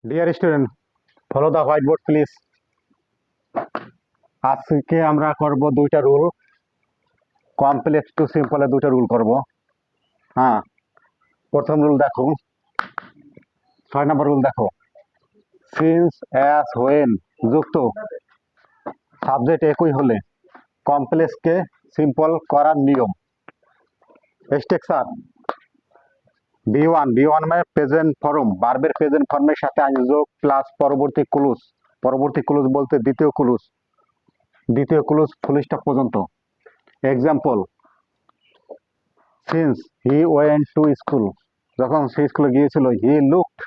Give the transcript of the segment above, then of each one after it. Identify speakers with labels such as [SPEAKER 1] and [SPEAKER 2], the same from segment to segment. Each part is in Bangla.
[SPEAKER 1] Dear student, follow the white board please. আজকে আমরা করব দুইটা রুল, কমপ্লেক্স টু সিম্পলে দুইটা রুল করব। হ্যাঁ, প্রথম রুল দেখো, 6 নম্বর রুল দেখো। সিন্স, অ্যাজ, হোয়েন যুক্ত সাবজেক্ট একই হলে কমপ্লেক্সকে সিম্পল করার নিয়ম। স্ট্রাকচার বি ওয়ান মানে প্রেজেন্ট ফর্ম, ভার্বের প্রেজেন্ট ফর্মের সাথে যোগ প্লাস পরবর্তী ক্লুজ। পরবর্তী ক্লুজ বলতে দ্বিতীয় ক্লুজ ফুল স্টপ পর্যন্ত। Example, since he went to school, যখন সে স্কুলে গিয়েছিল। He looked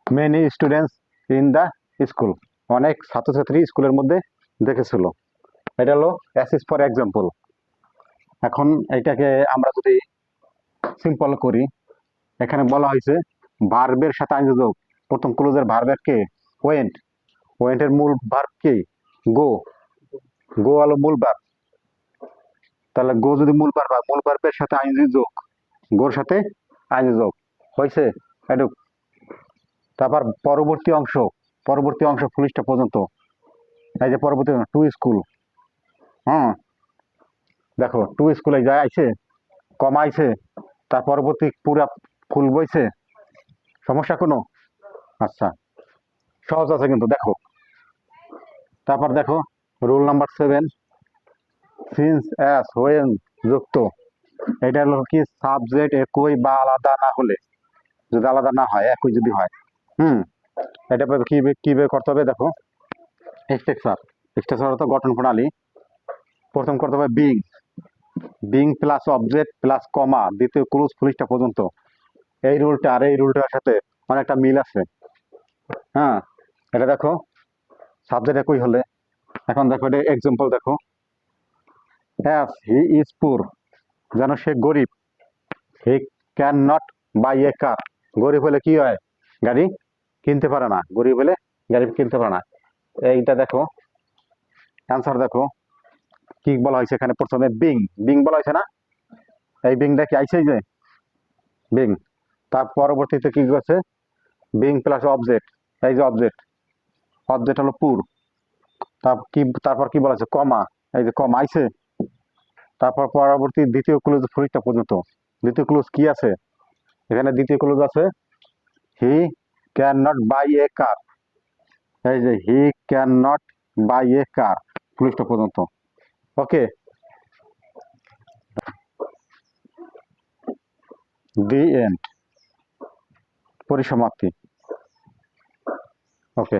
[SPEAKER 1] many students in the school, অনেক ছাত্রছাত্রী স্কুলের মধ্যে দেখেছিল। এটা হলো অ্যাসিস ফর এক্সাম্পল। এখন এটাকে আমরা যদি সিম্পল করি, এখানে বলা হয়েছে ভার্বের সাথে যোগ। প্রথম ক্লোজের ভার্বের কে? ওয়েন্ট। ওয়েন্টের মূল ভার্ব কি? গো। গো হলো মূল ভার্ব। তাহলে গো যদি মূল ভার্ব হয়, মূল ভার্বের সাথে আইনজি যোগ, গোর সাথে আইনজি যোগ হয়েছে এটুক। তারপর পরবর্তী অংশ ফুল স্টপ পর্যন্ত। এই যে পরবর্তী টু স্কুল। হ্যাঁ, দেখো টু স্কুলে যায় আইছে, কমাইছে, তার পরবর্তী পুরা ফুল বইছে। সমস্যা কোনো? আচ্ছা, সহজ আছে কিন্তু দেখো। তারপর দেখো rule number 7, since, as, when যুক্ত। এটা হলো কি? সাবজেক্ট একই বা আলাদা না হলে, যদি আলাদা না হয়, একই যদি হয়। এটা কিভাবে করতে হবে দেখো। স্ট্রাকচার তো গঠন প্রণালী। প্রথম করতে হবে বিং প্লাস অবজেক্ট প্লাস কমা, দ্বিতীয় ক্লোজ ফুল স্টপ পর্যন্ত। এই রুলটা আর এই রুলটার সাথে অনেকটা মিল আছে। হ্যাঁ, এটা দেখো সাবজেক্ট একই হলে। এখন দেখো এটা এক্সাম্পল দেখো। অ্যাজ হি ইজ পুর, যেন সে গরিব। হি ক্যান নট বাই এ কার, গরিব হলে কি হয়? গাড়ি কিনতে পারে না। গরিব হলে গাড়ি কিনতে পারে না। এইটা দেখো অ্যান্সার দেখো কি বলা হয়েছে এখানে। প্রথমে বিং বলা হয়েছে না? এই বিংটা কি আইছে? যে বিং, তার পরবর্তীতে কি করছে? Being plus object. এই যে অবজেক্ট হলো পুর। তারপর কি বলা আছে? কমা। এই যে কমা আইছে। তারপর পরবর্তী দ্বিতীয় ক্লোজ ফুলটা পর্যন্ত। দ্বিতীয় ক্লোজ কি আছে এখানে? দ্বিতীয় ক্লোজ আছে he can not buy a car. এই যে he can not buy a car, full stop পর্যন্ত। ওকে, দি এন্ড, পরিসমাপ্তি। ওকে।